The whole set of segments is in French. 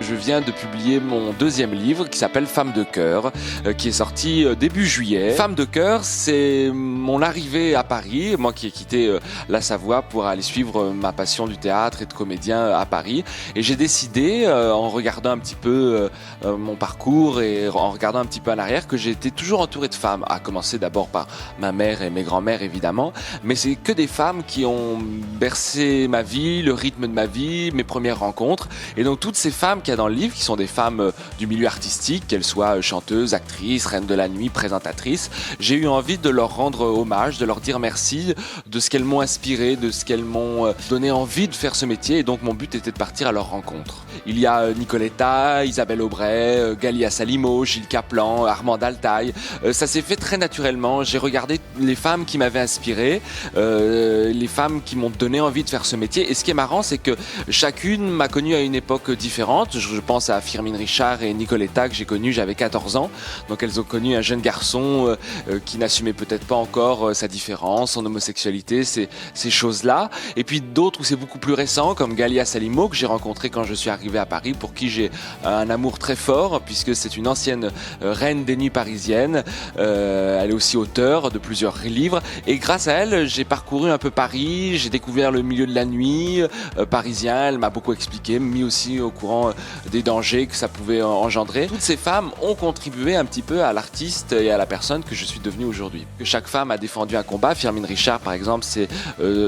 Je viens de publier mon deuxième livre qui s'appelle Femme de cœur, qui est sorti début juillet. Femme de cœur, c'est mon arrivée à Paris, moi qui ai quitté la Savoie pour aller suivre ma passion du théâtre et de comédien à Paris. Et j'ai décidé, en regardant un petit peu mon parcours et en regardant un petit peu en arrière, que j'ai été toujours entouré de femmes, à commencer d'abord par ma mère et mes grands-mères évidemment, mais c'est que des femmes qui ont bercé ma vie, le rythme de ma vie, mes premières rencontres. Et donc toutes ces femmes qu'il y a dans le livre, qui sont des femmes du milieu artistique, qu'elles soient chanteuses, actrices, reines de la nuit, présentatrices, j'ai eu envie de leur rendre hommage, de leur dire merci de ce qu'elles m'ont inspiré, de ce qu'elles m'ont donné envie de faire ce métier. Et donc mon but était de partir à leur rencontre. Il y a Nicoletta, Isabelle Aubray, Galia Salimo, Gilles Caplan, Armand Altaï. Ça s'est fait très naturellement. J'ai regardé les femmes qui m'avaient inspiré, les femmes qui m'ont donné envie de faire ce métier. Et ce qui est marrant, c'est que chacune m'a connu à une époque différente. Je pense à Firmin Richard et Nicoletta que j'ai connu, j'avais 14 ans. Donc elles ont connu un jeune garçon qui n'assumait peut-être pas encore sa différence, son homosexualité, ces choses-là. Et puis d'autres où c'est beaucoup plus récent, comme Galia Salimo, que j'ai rencontré quand je suis arrivé à Paris, pour qui j'ai un amour très fort, puisque c'est une ancienne reine des nuits parisiennes. Elle est aussi auteure de plusieurs livres. Et grâce à elle, j'ai parcouru un peu Paris, j'ai découvert le milieu de la nuit parisien. Elle m'a beaucoup expliqué, mis aussi au courant des dangers que ça pouvait engendrer. Toutes ces femmes ont contribué un petit peu à l'artiste et à la personne que je suis devenu aujourd'hui. Chaque femme a défendu un combat. Firmin Richard, par exemple, c'est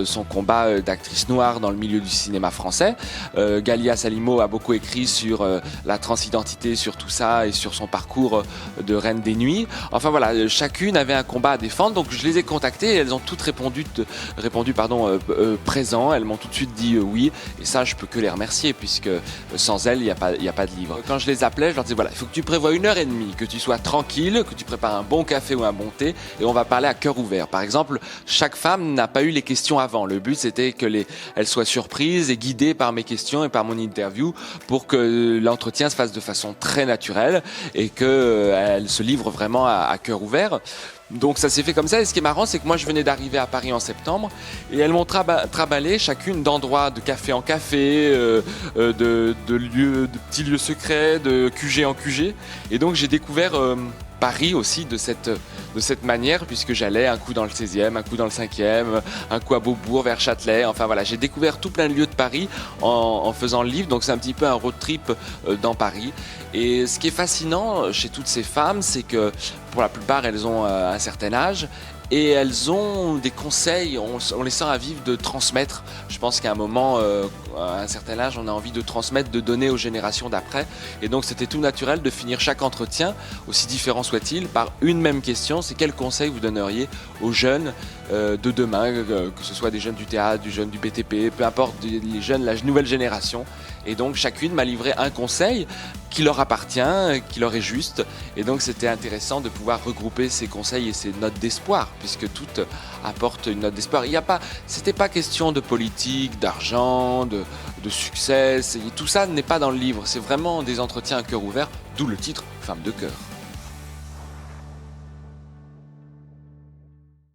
son combat d'actrice noire dans le milieu du cinéma français. Galia Salimo a beaucoup écrit sur la transidentité, sur tout ça et sur son parcours de reine des nuits. Enfin voilà, chacune avait un combat à défendre, donc je les ai contactées et elles ont toutes répondu présent. Elles m'ont tout de suite dit oui, et ça je peux que les remercier, puisque sans elles il n'y a pas de livre. Quand je les appelais, je leur disais voilà, il faut que tu prévois 1h30, que tu sois tranquille, que tu prépares un bon café ou un bon thé, et on va parler à cœur ouvert. Par exemple, chaque femme n'a pas eu les questions avant. Le but c'était qu'elles soient surprises et guidées par mes questions et par mon interview, pour que l'entretien se fasse de façon très naturelle et qu'elles se livrent vraiment à cœur ouvert. Donc ça s'est fait comme ça, et ce qui est marrant, c'est que moi je venais d'arriver à Paris en septembre, et elles m'ont traballé chacune d'endroits, de café en café, de petits lieux secrets, de QG en QG, et donc j'ai découvert Paris aussi de cette manière, puisque j'allais un coup dans le 16e, un coup dans le 5e, un coup à Beaubourg, vers Châtelet. Enfin voilà, j'ai découvert tout plein de lieux de Paris en faisant le livre, donc c'est un petit peu un road trip dans Paris. Et ce qui est fascinant chez toutes ces femmes, c'est que pour la plupart, elles ont un certain âge, et elles ont des conseils, on les sent à vivre, de transmettre. Je pense qu'à un moment, à un certain âge, on a envie de transmettre, de donner aux générations d'après. Et donc c'était tout naturel de finir chaque entretien, aussi différent soit-il, par une même question. C'est quel conseil vous donneriez aux jeunes de demain, que ce soit des jeunes du théâtre, du jeune du BTP, peu importe, les jeunes, la nouvelle génération. Et donc chacune m'a livré un conseil qui leur appartient, qui leur est juste. Et donc c'était intéressant de pouvoir regrouper ces conseils et ces notes d'espoir, puisque toutes apportent une note d'espoir. C'était pas question de politique, d'argent, de succès. Tout ça n'est pas dans le livre. C'est vraiment des entretiens à cœur ouvert, d'où le titre Femme de cœur.